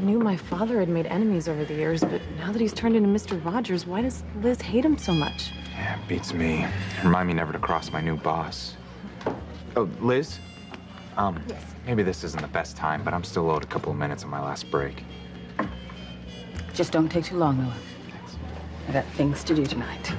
knew my father had made enemies over the years, but now that he's turned into Mr. Rogers, why does Liz hate him so much? Yeah, it beats me. Remind me never to cross my new boss. Oh, Liz? Yes. Maybe this isn't the best time, but I'm still owed a couple of minutes on my last break. Just don't take too long, Noah. Thanks. I got things to do tonight.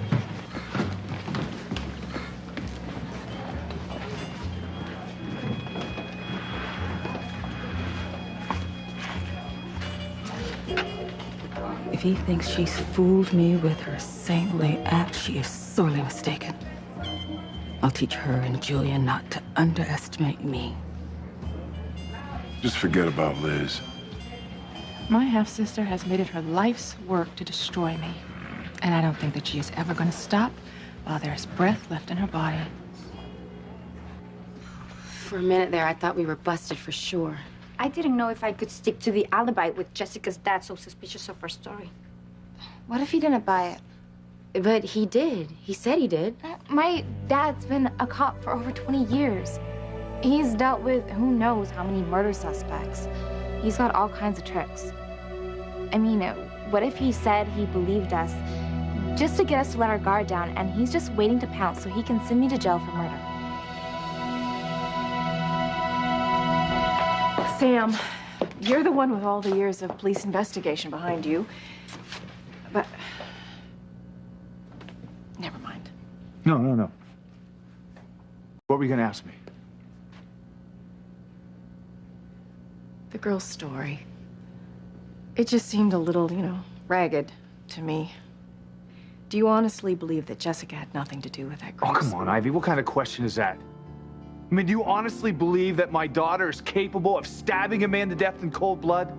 If he thinks she's fooled me with her saintly act, she is sorely mistaken. I'll teach her and Julia not to underestimate me. Just forget about Liz. My half-sister has made it her life's work to destroy me. And I don't think that she is ever going to stop while there's breath left in her body. For a minute there, I thought we were busted for sure. I didn't know if I could stick to the alibi with Jessica's dad so suspicious of her story. What if he didn't buy it? But he did. He said he did. My dad's been a cop for over 20 years. He's dealt with who knows how many murder suspects. He's got all kinds of tricks. I mean, what if he said he believed us just to get us to let our guard down, and he's just waiting to pounce so he can send me to jail for murder? Sam, you're the one with all the years of police investigation behind you. But never mind. No. What were you gonna ask me? The girl's story. It just seemed a little, ragged to me. Do you honestly believe that Jessica had nothing to do with that girl? Oh, come on, Ivy. What kind of question is that? I mean, do you honestly believe that my daughter is capable of stabbing a man to death in cold blood?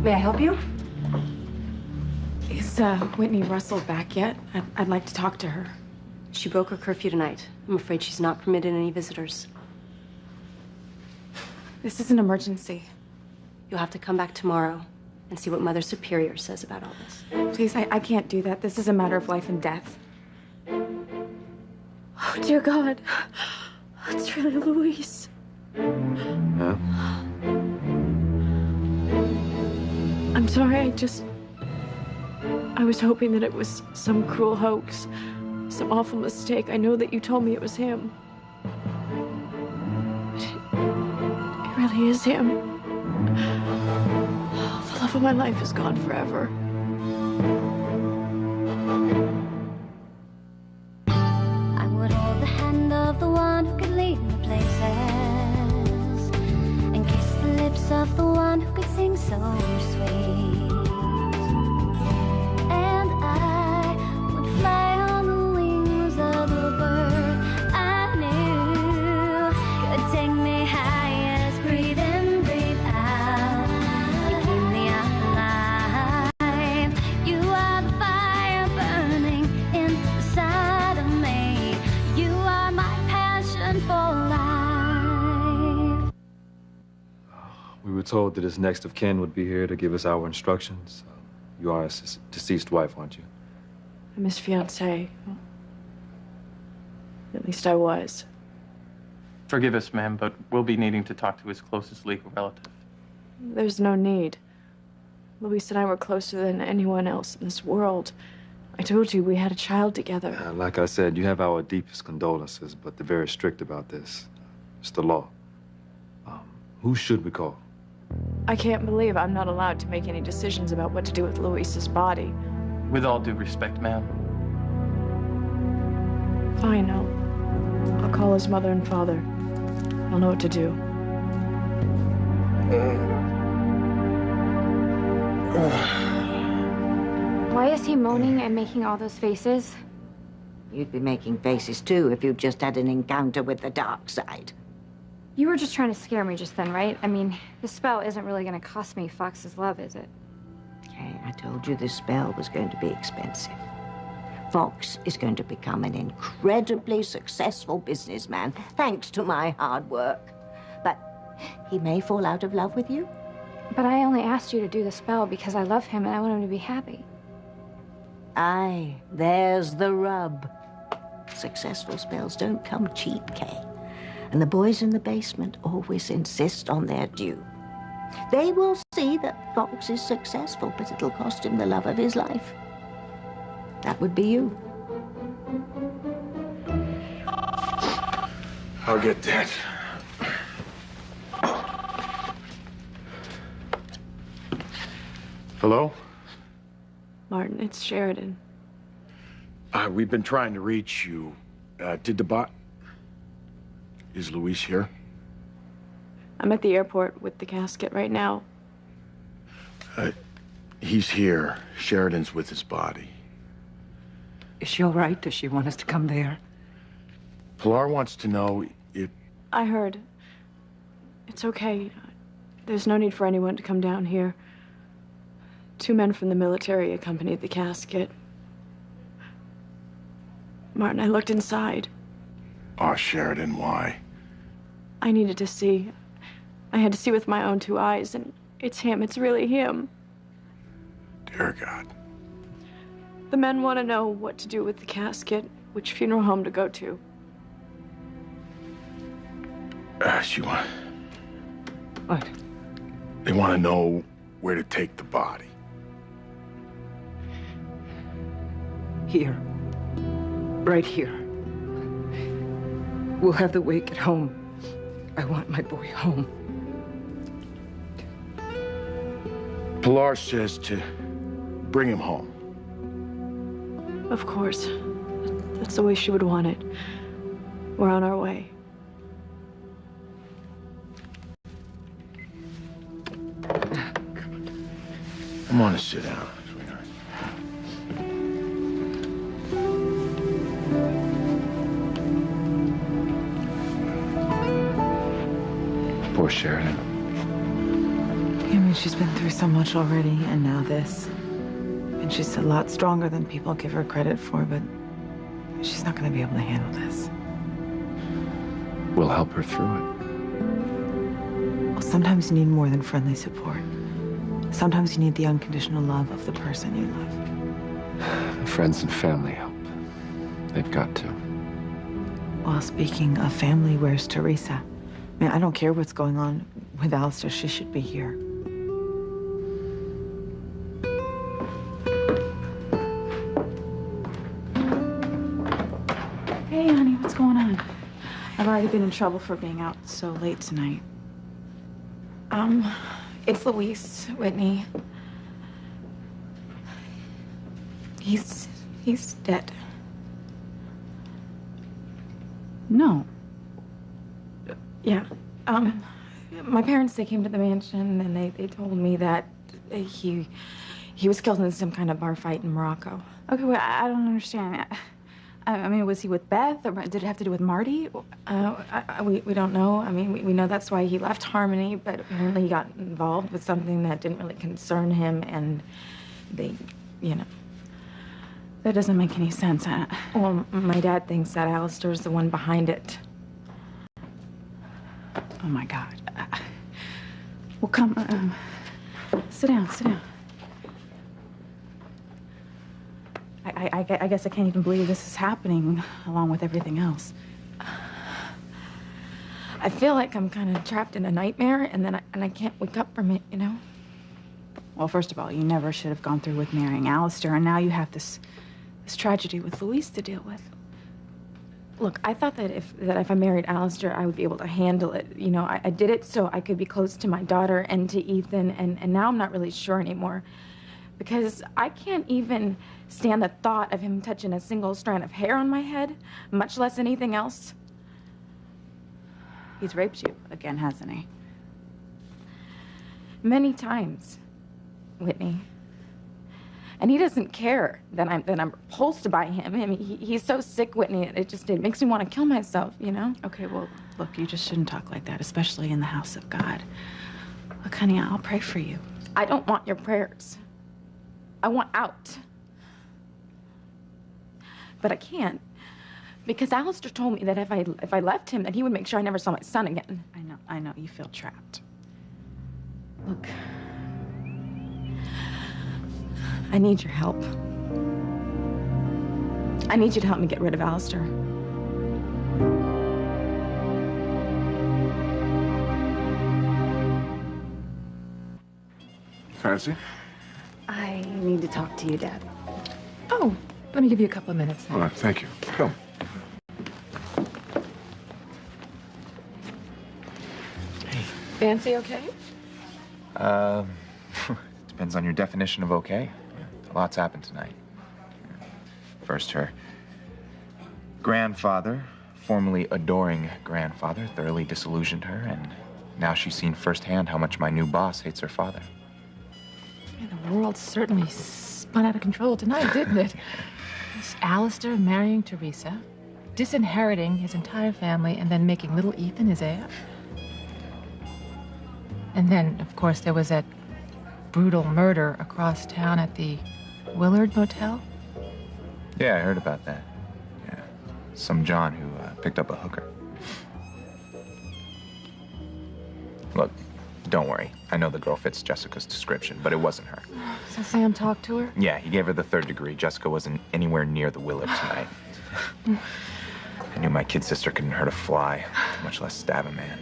May I help you? Is Whitney Russell back yet? I'd like to talk to her. She broke her curfew tonight. I'm afraid she's not permitted any visitors. This is an emergency. You'll have to come back tomorrow and see what Mother Superior says about all this. Please, I can't do that. This is a matter of life and death. Oh, dear God. It's really Luis. Yeah? I'm sorry, I was hoping that it was some cruel hoax, some awful mistake. I know that you told me it was him. But it really is him. The love of my life is gone forever. I would hold the hand of the one who could lead me places and kiss the lips of the one who could sing so sweet. And I would fly on the wings of a bird I knew could take me higher. Breathe in, breathe out. You keep me alive. You are the fire burning inside of me. You are my passion for life. We were told that his next of kin would be here to give us our instructions. You are his deceased wife, aren't you? I'm his fiancée. At least I was. Forgive us, ma'am, but we'll be needing to talk to his closest legal relative. There's no need. Luis and I were closer than anyone else in this world. I told you we had a child together. Like I said, you have our deepest condolences, but they're very strict about this. It's the law. Who should we call? I can't believe I'm not allowed to make any decisions about what to do with Luis's body. With all due respect, ma'am. Fine, I'll call his mother and father. I'll know what to do. Why is he moaning and making all those faces? You'd be making faces too if you'd just had an encounter with the dark side. You were just trying to scare me just then, right? I mean, the spell isn't really going to cost me Fox's love, is it? Okay, I told you this spell was going to be expensive. Fox is going to become an incredibly successful businessman, thanks to my hard work. But he may fall out of love with you. But I only asked you to do the spell because I love him and I want him to be happy. Aye, there's the rub. Successful spells don't come cheap, Kay. And the boys in the basement always insist on their due. They will see that Fox is successful, but it'll cost him the love of his life. That would be you. I'll get that. Hello? Martin, it's Sheridan. We've been trying to reach you. Is Luis here? I'm at the airport with the casket right now. He's here. Sheridan's with his body. Is she all right? Does she want us to come there? Pilar wants to know if... I heard. It's okay. There's no need for anyone to come down here. 2 men from the military accompanied the casket. Martin, I looked inside. Oh, Sheridan, why? I needed to see. I had to see with my own 2 eyes, and it's him. It's really him. Dear God. The men want to know what to do with the casket, which funeral home to go to. What? They want to know where to take the body. Here. Right here. We'll have the wake at home. I want my boy home. Pilar says to bring him home. Of course. That's the way she would want it. We're on our way. Come on and sit down, sweetheart. Poor Sheridan. I mean, she's been through so much already, and now this. And she's a lot stronger than people give her credit for, but she's not going to be able to handle this. We'll help her through it. Well, sometimes you need more than friendly support. Sometimes you need the unconditional love of the person you love. Friends and family help. They've got to. Well, speaking of family, where's Teresa? I mean, I don't care what's going on with Alistair. She should be here. Hey, honey, what's going on? I've already been in trouble for being out so late tonight. It's Luis, Whitney. He's dead. No. Yeah. My parents, they came to the mansion and they told me that he was killed in some kind of bar fight in Morocco. Okay, well, I don't understand. I mean, was he with Beth, or did it have to do with Marty? We don't know. I mean, we know that's why he left Harmony, but apparently he got involved with something that didn't really concern him, and they, That doesn't make any sense. Well, my dad thinks that Alistair's the one behind it. Oh, my God. Well, come, sit down, sit down. I guess I can't even believe this is happening along with everything else. I feel like I'm kind of trapped in a nightmare, and I can't wake up from it, Well, first of all, you never should have gone through with marrying Alistair, and now you have this tragedy with Luis to deal with. Look, I thought that if I married Alistair, I would be able to handle it. I did it so I could be close to my daughter and to Ethan, and now I'm not really sure anymore. Because I can't even stand the thought of him touching a single strand of hair on my head, much less anything else. He's raped you again, hasn't he? Many times, Whitney. And he doesn't care that I'm repulsed by him. I mean, he's so sick, Whitney, it makes me want to kill myself, Okay, well, look, you just shouldn't talk like that, especially in the house of God. Look, honey, I'll pray for you. I don't want your prayers. I want out. But I can't. Because Alistair told me that if I left him, that he would make sure I never saw my son again. I know, you feel trapped. Look, I need your help. I need you to help me get rid of Alistair. Fancy? I need to talk to you, Dad. Oh, let me give you a couple of minutes. All right, thank you. Come. Fancy okay? Depends on your definition of okay. A lot's happened tonight. First, her grandfather, formerly adoring grandfather, thoroughly disillusioned her, and now she's seen firsthand how much my new boss hates her father. Yeah, the world certainly spun out of control tonight, didn't it? This Alistair marrying Teresa, disinheriting his entire family, and then making little Ethan his heir. And then, of course, there was that brutal murder across town at the Willard Motel. Yeah, I heard about that. Yeah, some John who picked up a hooker. Look, don't worry. I know the girl fits Jessica's description, but it wasn't her. So Sam talked to her? Yeah, he gave her the 3rd degree. Jessica wasn't anywhere near the Willard tonight. I knew my kid sister couldn't hurt a fly, much less stab a man.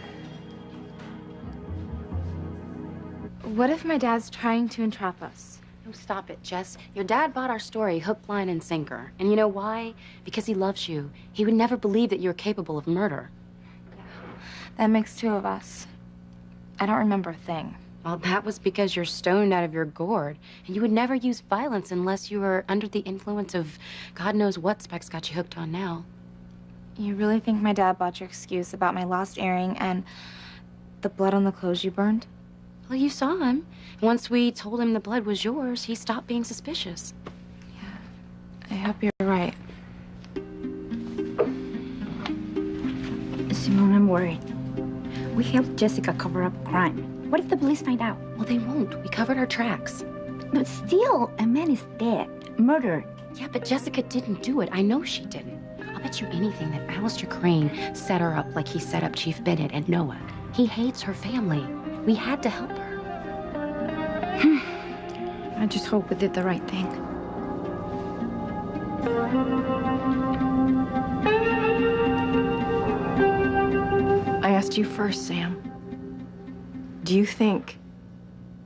What if my dad's trying to entrap us? Oh, stop it, Jess. Your dad bought our story hook, line, and sinker. And you know why? Because he loves you. He would never believe that you're capable of murder. That makes 2 of us. I don't remember a thing. Well, that was because you're stoned out of your gourd. And you would never use violence unless you were under the influence of God knows what Specs got you hooked on now. You really think my dad bought your excuse about my lost earring and the blood on the clothes you burned? Well, you saw him. Once we told him the blood was yours, he stopped being suspicious. I hope you're right. Simone, I'm worried. We helped Jessica cover up a crime. What if the police find out? Well, they won't. We covered our tracks. But still, a man is dead. Murdered. Yeah, but Jessica didn't do it. I know she didn't. I'll bet you anything that Alistair Crane set her up like he set up Chief Bennett and Noah. He hates her family. We had to help her. I just hope we did the right thing. I asked you first, Sam. Do you think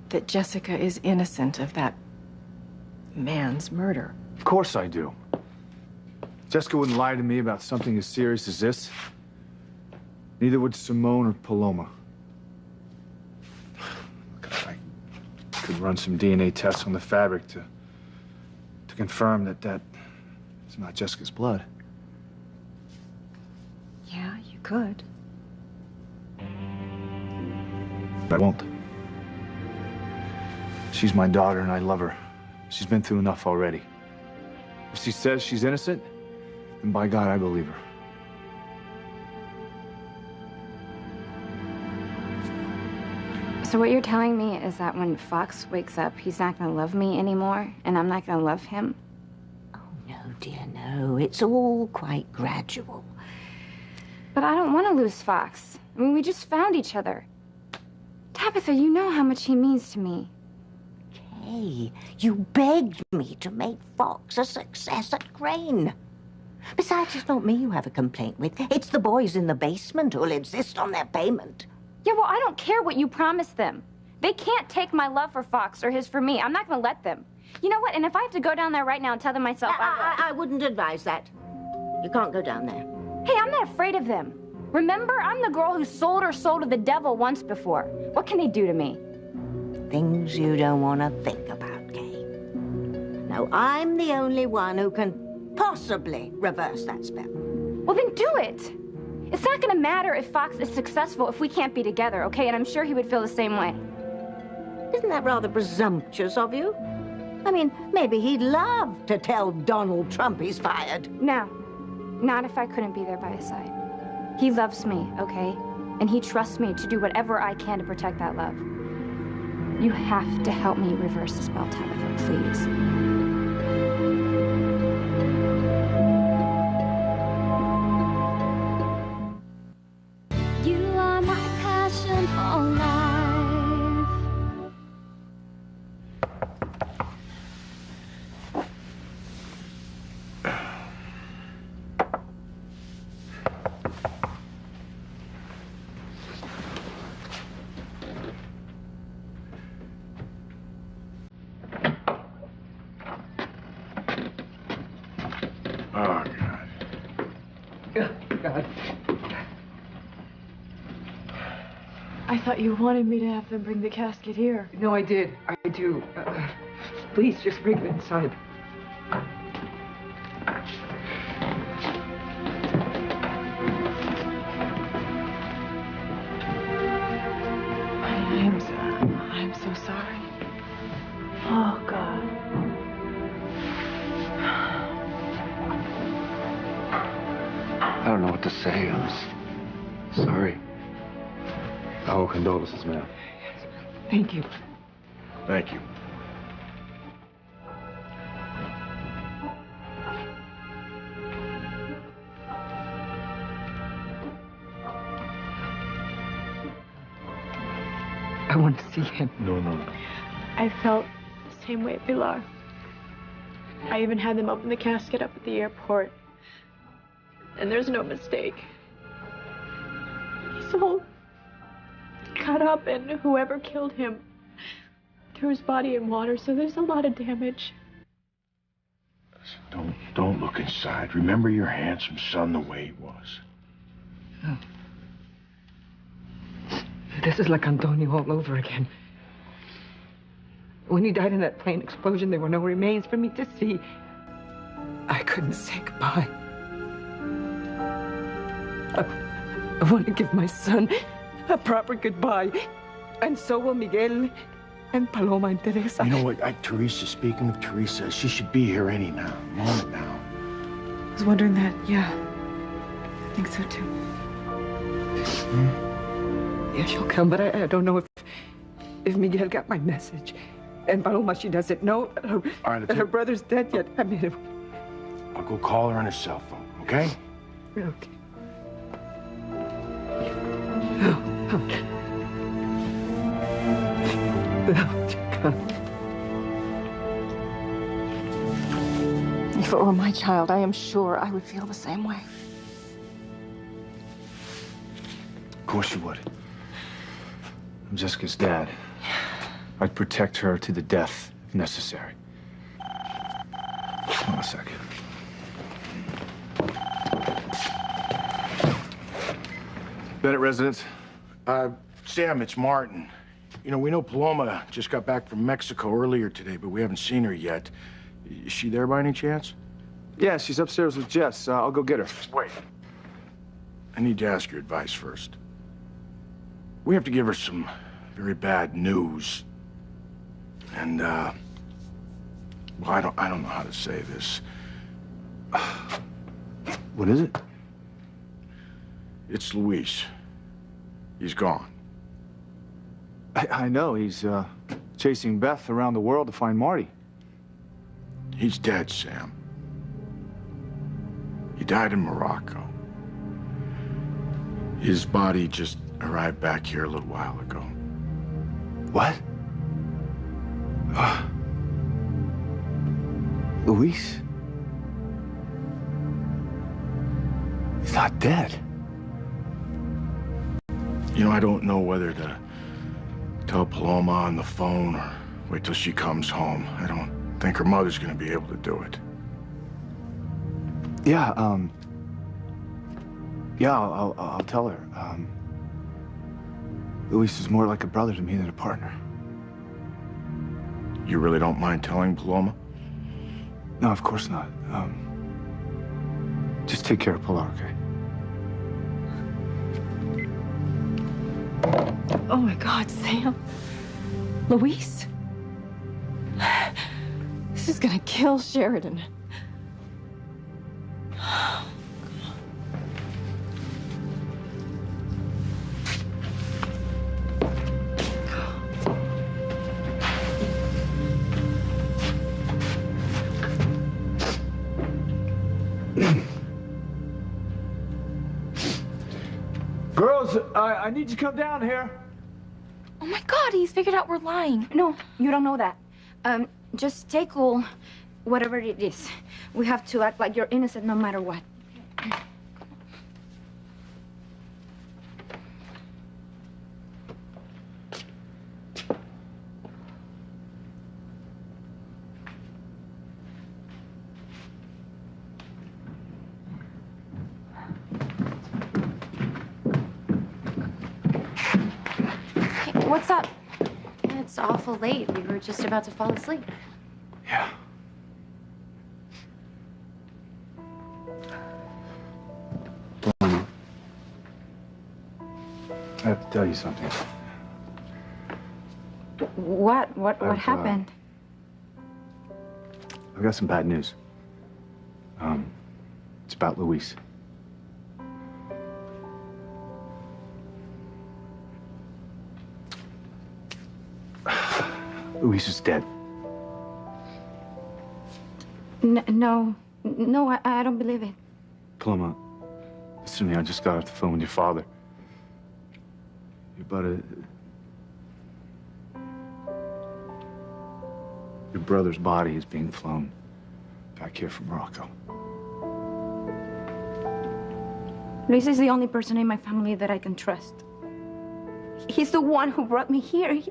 that Jessica is innocent of that man's murder? Of course I do. Jessica wouldn't lie to me about something as serious as this. Neither would Simone or Paloma. I could run some DNA tests on the fabric to confirm that it's not Jessica's blood. Yeah, you could. I won't. She's my daughter and I love her. She's been through enough already. If she says she's innocent, then by God, I believe her. So what you're telling me is that when Fox wakes up, he's not gonna love me anymore, and I'm not gonna love him? Oh, no, dear, no. It's all quite gradual. But I don't want to lose Fox. I mean, we just found each other. Tabitha, you know how much he means to me. Hey, you begged me to make Fox a success at Crane. Besides, it's not me you have a complaint with. It's the boys in the basement who'll insist on their payment. Yeah, well, I don't care what you promised them. They can't take my love for Fox or his for me. I'm not gonna let them. You know what? And if I have to go down there right now and tell them myself, I wouldn't advise that. You can't go down there. Hey, I'm not afraid of them. Remember, I'm the girl who sold her soul to the devil once before. What can they do to me? Things you don't want to think about, Kay. No, I'm the only one who can possibly reverse that spell. Well, then do it. It's not gonna matter if Fox is successful if we can't be together, okay? And I'm sure he would feel the same way. Isn't that rather presumptuous of you? I mean, maybe he'd love to tell Donald Trump he's fired. No, not if I couldn't be there by his side. He loves me, okay? And he trusts me to do whatever I can to protect that love. You have to help me reverse the spell, Tabitha, please. You are my passion for life. God. I thought you wanted me to have them bring the casket here. No, I did. I do. Please, just bring it inside. I'm so sorry. Oh, God. I don't know what to say. I'm sorry. Our condolences, ma'am. Thank you. Thank you. I want to see him. No. I felt the same way, Pilar. I even had them open the casket up at the airport. And there's no mistake. He's all cut up, and whoever killed him threw his body in water, so there's a lot of damage. Don't look inside. Remember your handsome son the way he was. Oh. This is like Antonio all over again. When he died in that plane explosion, there were no remains for me to see. I couldn't say goodbye. I want to give my son a proper goodbye. And so will Miguel and Paloma and Teresa. You know what? Teresa, speaking of Teresa, she should be here any moment now. I was wondering that, yeah. I think so too. Yeah, she'll come, but I don't know if Miguel got my message. And Paloma, she doesn't know that her brother's dead yet. I mean, I'll go call her on her cell phone, okay? Okay. If it were my child, I am sure I would feel the same way. Of course you would. I'm Jessica's dad. I'd protect her to the death if necessary. Hold on a second. Bennett residence. Sam, it's Martin. You know, we know Paloma just got back from Mexico earlier today, but we haven't seen her yet. Is she there by any chance? Yeah, she's upstairs with Jess. I'll go get her. Wait. I need to ask your advice first. We have to give her some very bad news. And, well, I don't know how to say this. What is it? It's Luis. He's gone. I know. He's chasing Beth around the world to find Marty. He's dead, Sam. He died in Morocco. His body just arrived back here a little while ago. What? Luis? He's not dead. You know, I don't know whether to tell Paloma on the phone or wait till she comes home. I don't think her mother's gonna be able to do it. Yeah, I'll tell her. Luis is more like a brother to me than a partner. You really don't mind telling Paloma? No, of course not. Just take care of Pilar, okay? Oh my God, Sam. Luis? This is gonna kill Sheridan. Girls, I need you to come down here. Oh my God, he's figured out we're lying. No, you don't know that. Just take all, whatever it is. We have to act like you're innocent no matter what. What's up? It's awful late. We were just about to fall asleep. Yeah. I have to tell you something. What I've, happened? I've got some bad news. It's about Luis. Luis is dead. No, I don't believe it. Paloma, listen to me. I just got off the phone with your father. Your brother's body is being flown back here from Morocco. Luis is the only person in my family that I can trust. He's the one who brought me here.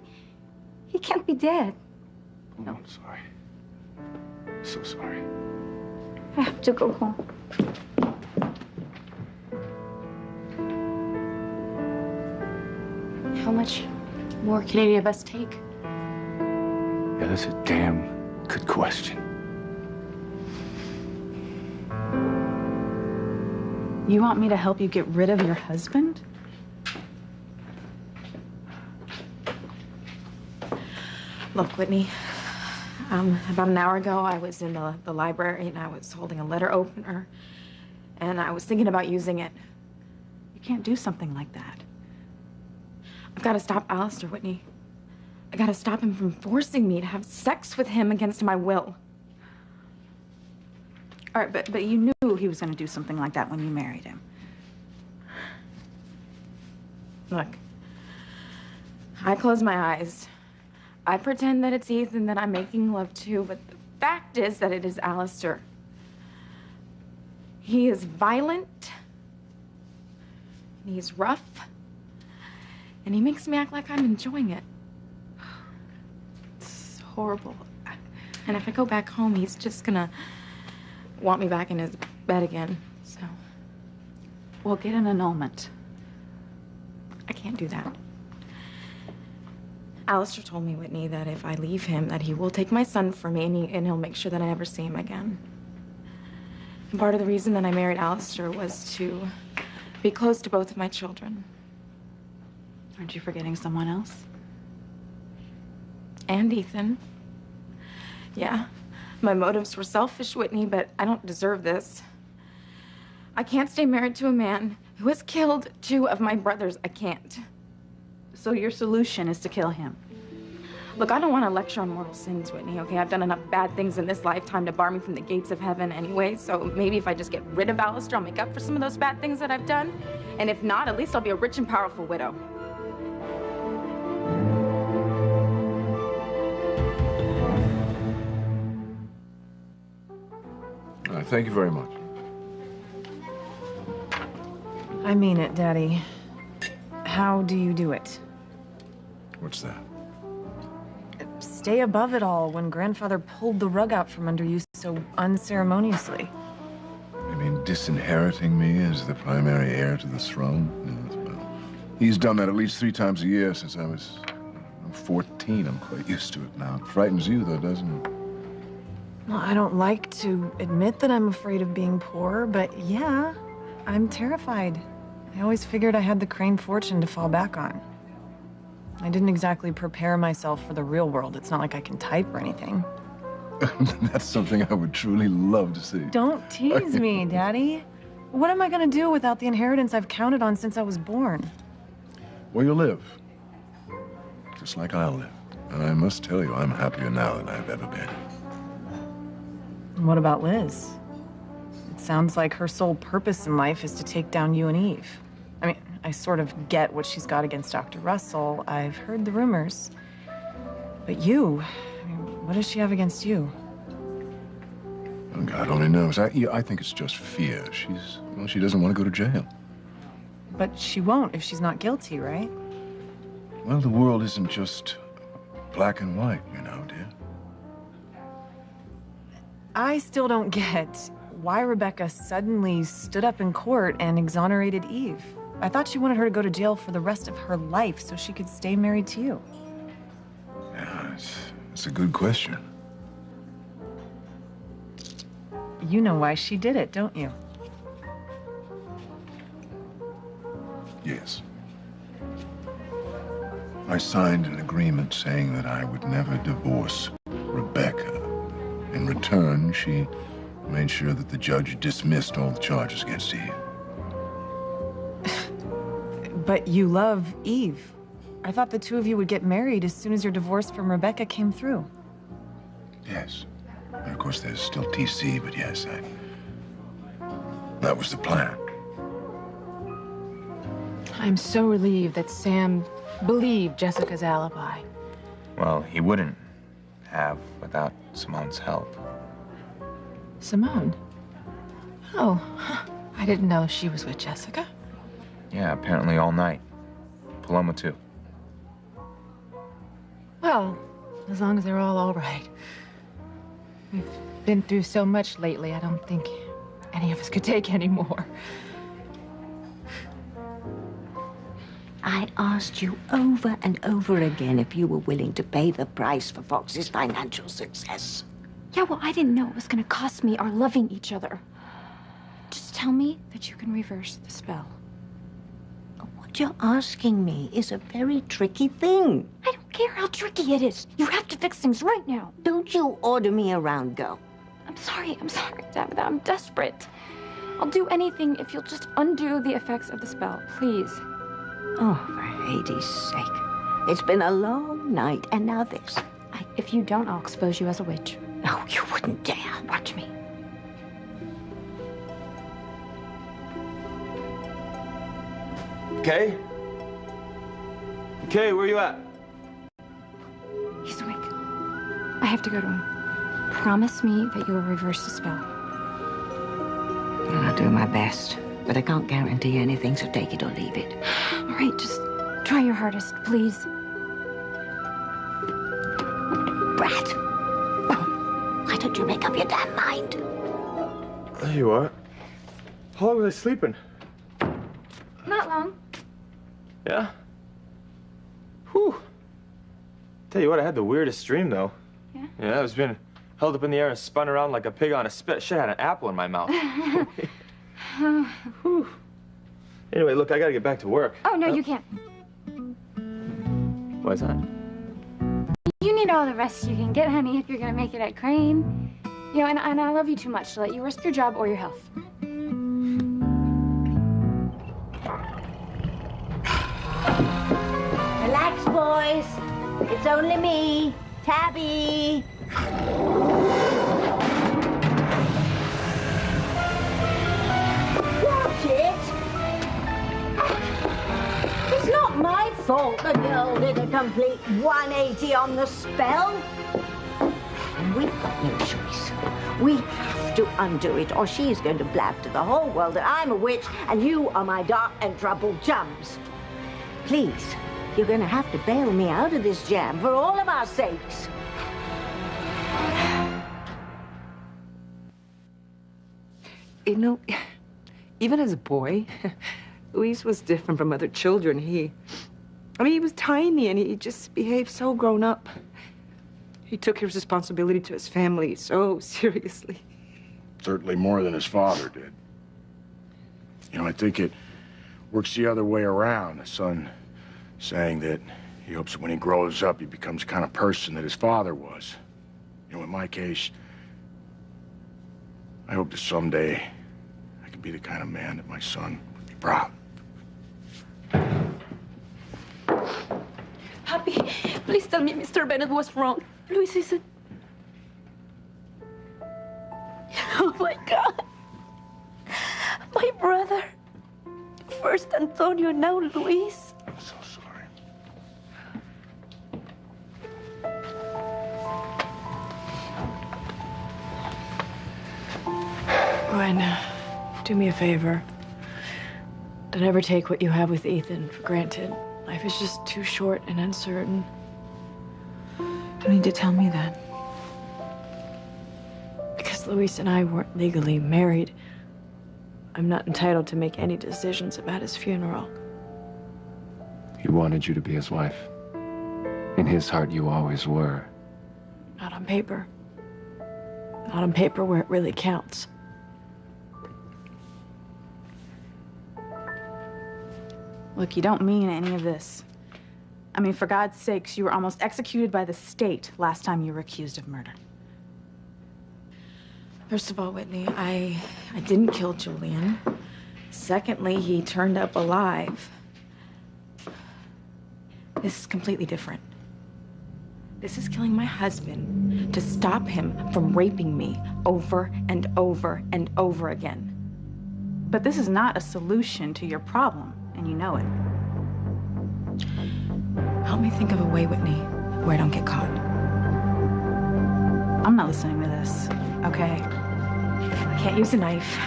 He can't be dead. Oh, I'm sorry. So sorry. I have to go home. How much more can any of us take? Yeah, that's a damn good question. You want me to help you get rid of your husband? Look, Whitney, about an hour ago, I was in the library and I was holding a letter opener and I was thinking about using it. You can't do something like that. I've got to stop Alistair, Whitney. I got to stop him from forcing me to have sex with him against my will. All right, but you knew he was going to do something like that when you married him. Look, I close my eyes. I pretend that it's Ethan that I'm making love to, but the fact is that it is Alistair. He is violent, and he's rough, and he makes me act like I'm enjoying it. It's horrible. And if I go back home, he's just gonna want me back in his bed again, so. We'll get an annulment. I can't do that. Alistair told me, Whitney, that if I leave him, that he will take my son from me and he'll make sure that I never see him again. And part of the reason that I married Alistair was to be close to both of my children. Aren't you forgetting someone else? And Ethan. Yeah, my motives were selfish, Whitney, but I don't deserve this. I can't stay married to a man who has killed 2 of my brothers. I can't. So your solution is to kill him? Look, I don't want to lecture on mortal sins, Whitney, okay? I've done enough bad things in this lifetime to bar me from the gates of heaven anyway, so maybe if I just get rid of Alistair, I'll make up for some of those bad things that I've done. And if not, at least I'll be a rich and powerful widow. Thank you very much. I mean it, Daddy. How do you do it? What's that? Stay above it all when Grandfather pulled the rug out from under you so unceremoniously. You mean disinheriting me as the primary heir to the throne? Yes, well, he's done that at least 3 times a year since I'm 14. I'm quite used to it now. It frightens you, though, doesn't it? Well, I don't like to admit that I'm afraid of being poor, but yeah, I'm terrified. I always figured I had the Crane fortune to fall back on. I didn't exactly prepare myself for the real world. It's not like I can type or anything. That's something I would truly love to see. Don't tease me, Daddy. What am I gonna do without the inheritance I've counted on since I was born? Where you live. Just like I'll live. And I must tell you, I'm happier now than I've ever been. And what about Liz? It sounds like her sole purpose in life is to take down you and Eve. I mean, I sort of get what she's got against Dr. Russell. I've heard the rumors. But you, I mean, what does she have against you? Oh, God only knows. I think it's just fear. She doesn't want to go to jail. But she won't if she's not guilty, right? Well, the world isn't just black and white, you know, dear. I still don't get why Rebecca suddenly stood up in court and exonerated Eve. I thought she wanted her to go to jail for the rest of her life so she could stay married to you. Yeah, it's a good question. You know why she did it, don't you? Yes. I signed an agreement saying that I would never divorce Rebecca. In return, she made sure that the judge dismissed all the charges against Eve. But you love Eve. I thought the two of you would get married as soon as your divorce from Rebecca came through. Yes. And of course, there's still TC, but yes, that was the plan. I'm so relieved that Sam believed Jessica's alibi. Well, he wouldn't have without Simone's help. Simone? Oh, I didn't know she was with Jessica. Yeah, apparently all night. Paloma, too. Well, as long as they're all right. We've been through so much lately, I don't think any of us could take any more. I asked you over and over again if you were willing to pay the price for Fox's financial success. Yeah, well, I didn't know it was gonna cost me our loving each other. Just tell me that you can reverse the spell. What you're asking me is a very tricky thing. I don't care how tricky it is. You have to fix things right now. Don't you order me around, girl. I'm sorry, Tabitha. I'm desperate. I'll do anything if you'll just undo the effects of the spell, please. Oh, for Hades' sake. It's been a long night, and now this. If you don't, I'll expose you as a witch. No, you wouldn't dare. Watch me. Kay? Kay, where you at? He's awake. I have to go to him. Promise me that you will reverse the spell. I'll do my best, but I can't guarantee anything, so take it or leave it. All right, just try your hardest, please. Brat! Why don't you make up your damn mind? There you are. How long was I sleeping? Not long. Yeah? Whew. Tell you what, I had the weirdest dream, though. Yeah? Yeah, I was being held up in the air and spun around like a pig on a spit. Shit, I had an apple in my mouth. Whew. Anyway, look, I gotta get back to work. Oh, no, you can't. Why's that? You need all the rest you can get, honey, if you're gonna make it at Crane. You know, and I love you too much to let you risk your job or your health. Relax, boys. It's only me, Tabby. Watch it. It's not my fault the girl did a complete 180 on the spell. And we've got no choice. We have to undo it, or she's going to blab to the whole world that I'm a witch and you are my dark and troubled chums. Please, you're going to have to bail me out of this jam for all of our sakes. You know, even as a boy, Luis was different from other children. He was tiny and he just behaved so grown up. He took his responsibility to his family so seriously. Certainly more than his father did. You know, I think it works the other way around. The son saying that he hopes that when he grows up, he becomes the kind of person that his father was. You know, in my case, I hope that someday I can be the kind of man that my son would be proud. Happy, please tell me Mr. Bennett was wrong. Luis isn't. Oh my God. My brother. First Antonio, now Luis. I'm so sorry. Gwen, do me a favor. Don't ever take what you have with Ethan for granted. Life is just too short and uncertain. Don't need to tell me that. Because Luis and I weren't legally married, I'm not entitled to make any decisions about his funeral. He wanted you to be his wife. In his heart, you always were. Not on paper. Not on paper where it really counts. Look, you don't mean any of this. I mean, for God's sakes, you were almost executed by the state last time you were accused of murder. First of all, Whitney, I didn't kill Julian. Secondly, he turned up alive. This is completely different. This is killing my husband to stop him from raping me over and over and over again. But this is not a solution to your problem, and you know it. Help me think of a way, Whitney, where I don't get caught. I'm not listening to this, okay? I can't use a knife.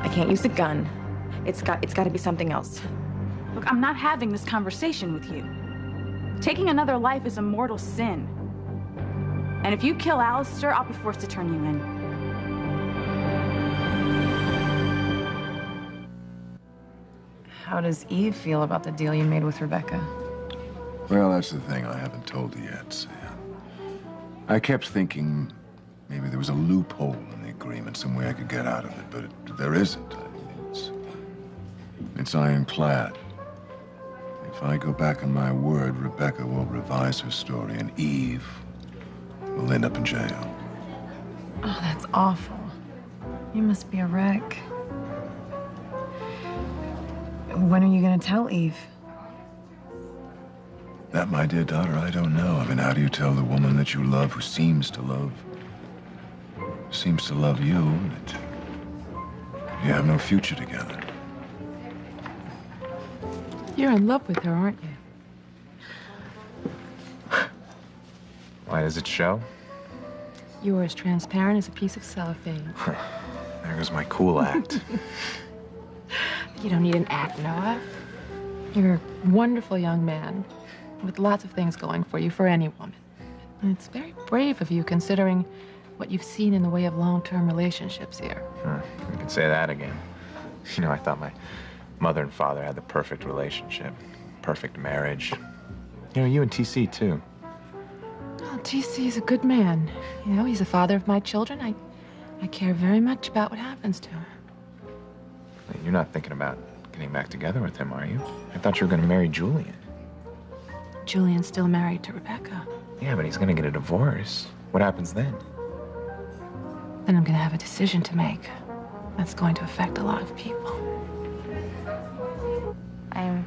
I can't use a gun. It's got to be something else. Look, I'm not having this conversation with you. Taking another life is a mortal sin. And if you kill Alistair, I'll be forced to turn you in. How does Eve feel about the deal you made with Rebecca? Well, that's the thing I haven't told you yet, Sam. I kept thinking maybe there was a loophole in the agreement, some way I could get out of it, but there isn't. I mean, it's ironclad. If I go back on my word, Rebecca will revise her story, and Eve will end up in jail. Oh, that's awful. You must be a wreck. When are you gonna tell Eve? That, my dear daughter, I don't know. I mean, how do you tell the woman that you love, who seems to love you, that you have no future together? You're in love with her, aren't you? Why does it show? You are as transparent as a piece of cellophane. There goes my cool act. You don't need an act, Noah. You're a wonderful young man with lots of things going for you, for any woman. And it's very brave of you, considering what you've seen in the way of long-term relationships here. You can say that again. You know, I thought my mother and father had the perfect relationship, perfect marriage. You know, you and TC, too. Well, TC is a good man. You know, he's the father of my children. I care very much about what happens to him. You're not thinking about getting back together with him, are you? I thought you were going to marry Julian. Julian's still married to Rebecca. Yeah, but he's going to get a divorce. What happens then? Then I'm going to have a decision to make. That's going to affect a lot of people. I'm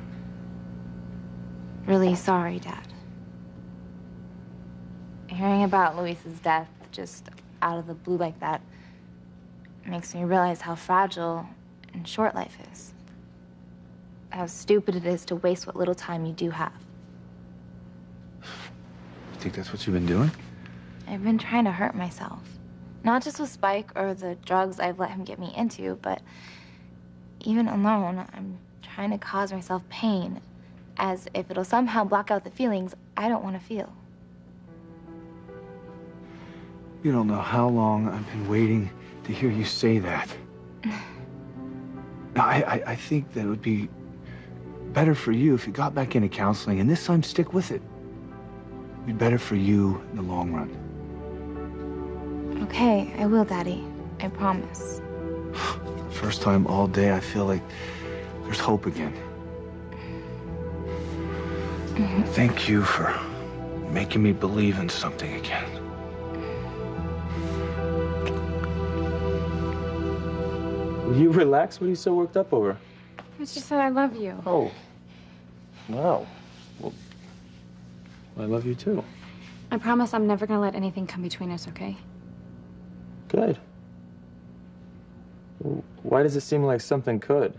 really sorry, Dad. Hearing about Luis's death just out of the blue like that makes me realize how fragile and short life is. How stupid it is to waste what little time you do have. You think that's what you've been doing? I've been trying to hurt myself. Not just with Spike or the drugs I've let him get me into, but even alone, I'm trying to cause myself pain, as if it'll somehow block out the feelings I don't want to feel. You don't know how long I've been waiting to hear you say that. Now, I think that it would be better for you if you got back into counseling, and this time stick with it. It'd be better for you in the long run. Okay, I will, Daddy. I promise. First time all day, I feel like there's hope again. Thank you for making me believe in something again. Will you relax? What are you so worked up over? It's just that I love you. Oh. Wow. Well, I love you too. I promise I'm never gonna let anything come between us, okay? Good. Why does it seem like something could?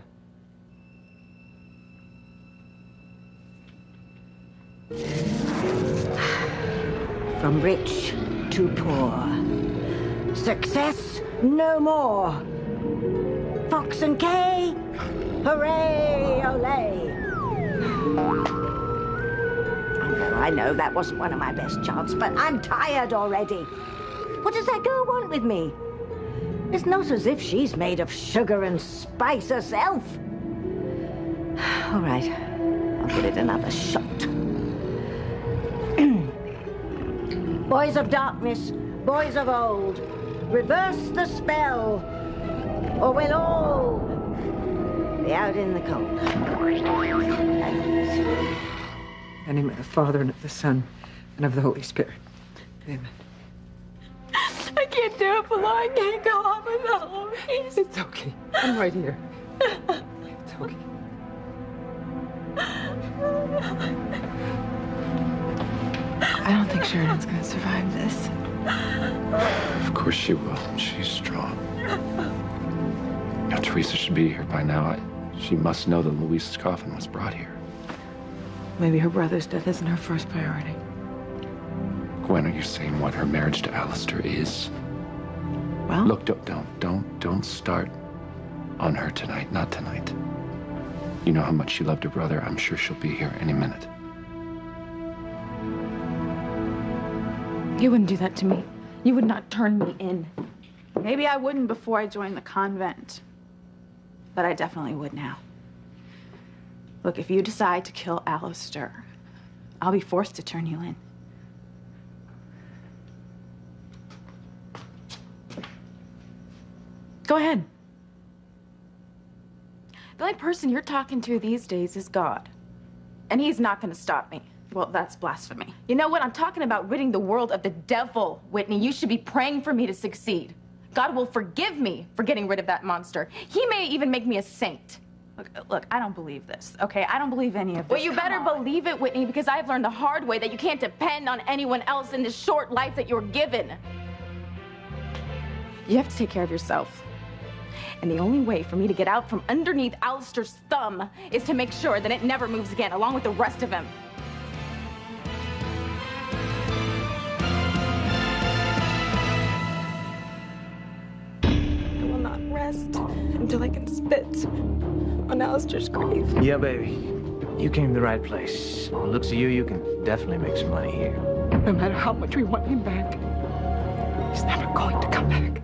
From rich to poor. Success no more. Fox and Kay, hooray, olay. I know that wasn't one of my best chances, but I'm tired already. What does that girl want with me? It's not as if she's made of sugar and spice herself. All right, I'll give it another shot. Boys of darkness, boys of old, reverse the spell, or we'll all be out in the cold. In the name of the Father, and of the Son, and of the Holy Spirit. Amen. I can't do it, Bilal. I can't go on without Maurice. It's okay. I'm right here. It's okay. I don't think Sheridan's gonna survive this. Of course she will. She's strong. Now, Teresa should be here by now. She must know that Luis's coffin was brought here. Maybe her brother's death isn't her first priority. Gwen, are you saying what her marriage to Alistair is? Well, look, don't start on her tonight. Not tonight. You know how much she loved her brother. I'm sure she'll be here any minute. You wouldn't do that to me. You would not turn me in. Maybe I wouldn't before I joined the convent, but I definitely would now. Look, if you decide to kill Alistair, I'll be forced to turn you in. Go ahead. The only person you're talking to these days is God. And he's not gonna stop me. Well, that's blasphemy. You know what? I'm talking about ridding the world of the devil, Whitney. You should be praying for me to succeed. God will forgive me for getting rid of that monster. He may even make me a saint. Look, I don't believe this, okay? I don't believe any of this. Well, you better believe it, Whitney, because I've learned the hard way that you can't depend on anyone else in this short life that you're given. You have to take care of yourself. And the only way for me to get out from underneath Alistair's thumb is to make sure that it never moves again, along with the rest of him. I will not rest until I can spit on Alistair's grave. Yeah, baby. You came to the right place. From the looks of you, you can definitely make some money here. No matter how much we want him back, he's never going to come back.